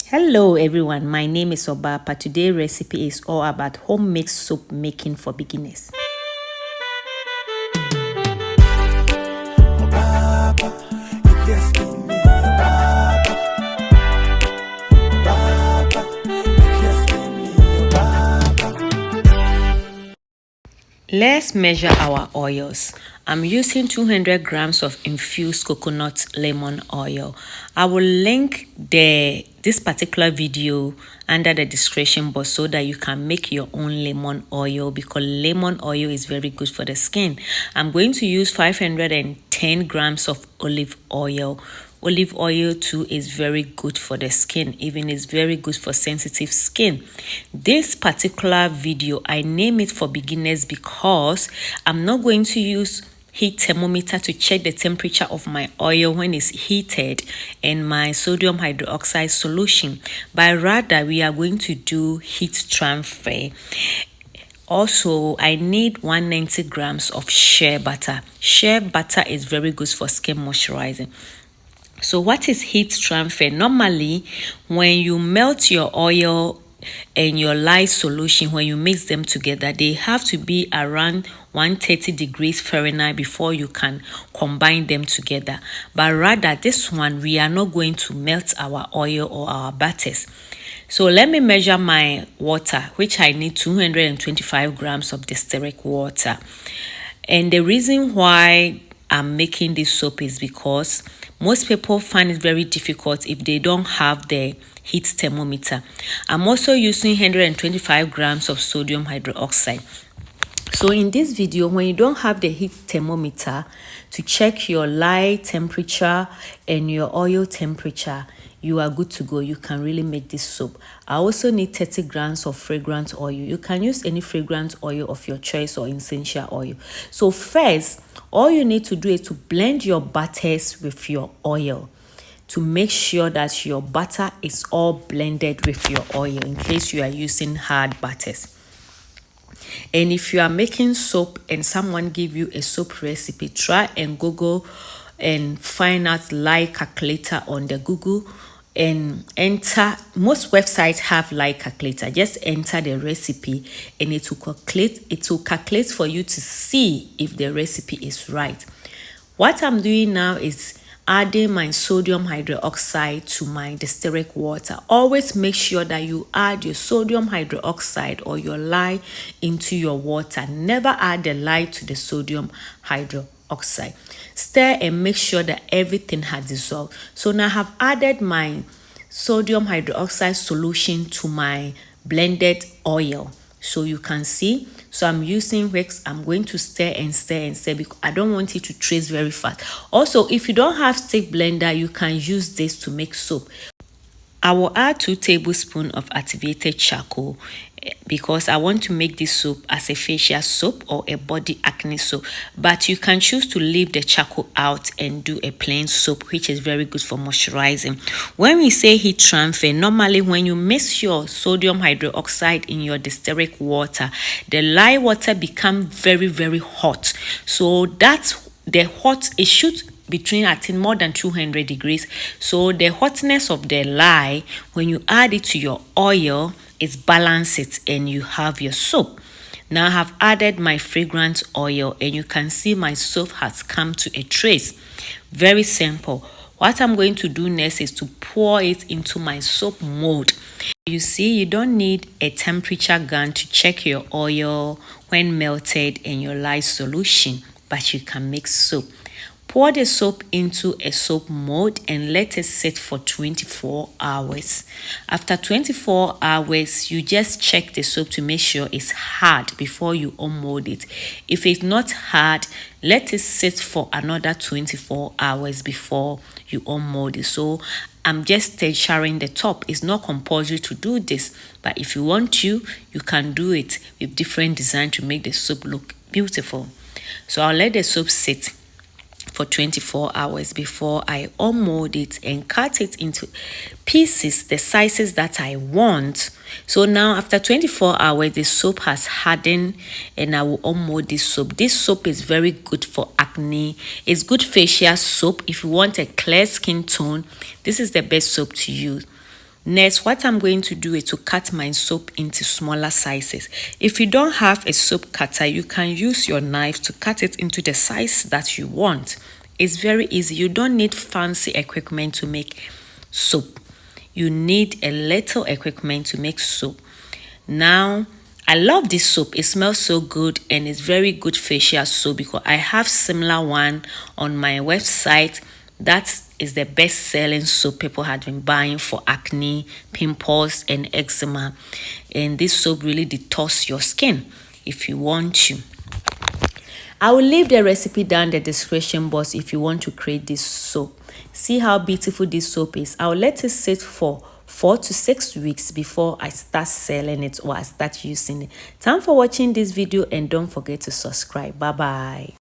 Hello everyone, my name is Obapa. Today's recipe is all about homemade soap making for beginners. Let's measure our oils. I'm using 200 grams of infused coconut lemon oil. I will link this particular video under the description box so that you can make your own lemon oil, because lemon oil is very good for the skin. I'm going to use 510 grams of olive oil. Olive oil too is very good for the skin, even is very good for sensitive skin. This particular video, I name it for beginners because I'm not going to use heat thermometer to check the temperature of my oil when it's heated and my sodium hydroxide solution, but rather we are going to do heat transfer. Also, I need 190 grams of shea butter. Shea butter is very good for skin moisturizing. So what is heat transfer? Normally, when you melt your oil and your lye solution, when you mix them together, they have to be around 130 degrees Fahrenheit before you can combine them together. But rather, this one, we are not going to melt our oil or our butters. So let me measure my water, which I need 225 grams of distilled water. And the reason why I'm making this soap is because most people find it very difficult if they don't have the heat thermometer. I'm also using 125 grams of sodium hydroxide. So in this video, when you don't have the heat thermometer to check your lye temperature and your oil temperature, you are good to go. You can really make this soap. I also need 30 grams of fragrant oil. You can use any fragrant oil of your choice or essential oil. So first, all you need to do is to blend your butters with your oil to make sure that your butter is all blended with your oil in case you are using hard butters. And if you are making soap and someone give you a soap recipe, try and Google and find out lye calculator on the Google and enter. Most websites have lye calculator. Just enter the recipe and it will calculate for you to see if the recipe is right. What I'm doing now is adding my sodium hydroxide to my distilled water. Always make sure that you add your sodium hydroxide or your lye into your water. Never add the lye to the sodium hydroxide. Stir and make sure that everything has dissolved. So now I have added my sodium hydroxide solution to my blended oil. So you can see, so I'm using wax. I'm going to stir and stir and stir because I don't want it to trace very fast. Also, if you don't have stick blender, you can use this to make soap. I will add 2 tablespoons of activated charcoal because I want to make this soap as a facial soap or a body acne soap. But you can choose to leave the charcoal out and do a plain soap, which is very good for moisturizing. When we say heat transfer, normally when you mix your sodium hydroxide in your distilled water, the lye water becomes very, very hot. So that's the hot, it should between, I think, more than 200 degrees. So the hotness of the lye, when you add it to your oil, it balances it and you have your soap. Now I have added my fragrant oil and you can see my soap has come to a trace. Very simple. What I'm going to do next is to pour it into my soap mold. You see, you don't need a temperature gun to check your oil when melted in your lye solution, but you can make soap. Pour the soap into a soap mold and let it sit for 24 hours. After 24 hours, you just check the soap to make sure it's hard before you unmold it. If it's not hard, let it sit for another 24 hours before you unmold it. So I'm just texturing the top. It's not compulsory to do this, but if you want to, you can do it with different design to make the soap look beautiful. So I'll let the soap sit for 24 hours before I unmold it and cut it into pieces, the sizes that I want. So now after 24 hours, the soap has hardened and I will unmold this soap. This soap is very good for acne. It's good facial soap. If you want a clear skin tone, this is the best soap to use. Next, what I'm going to do is to cut my soap into smaller sizes. If you don't have a soap cutter, you can use your knife to cut it into the size that you want. It's very easy. You don't need fancy equipment to make soap. You need a little equipment to make soap. Now, I love this soap. It smells so good and it's very good facial soap because I have similar one on my website. That is the best selling soap people had been buying for acne, pimples, and eczema. And this soap really detox your skin if you want to. I will leave the recipe down in the description box if you want to create this soap. See how beautiful this soap is. I will let it sit for 4 to 6 weeks before I start selling it or I start using it. Thanks for watching this video and don't forget to subscribe. Bye bye.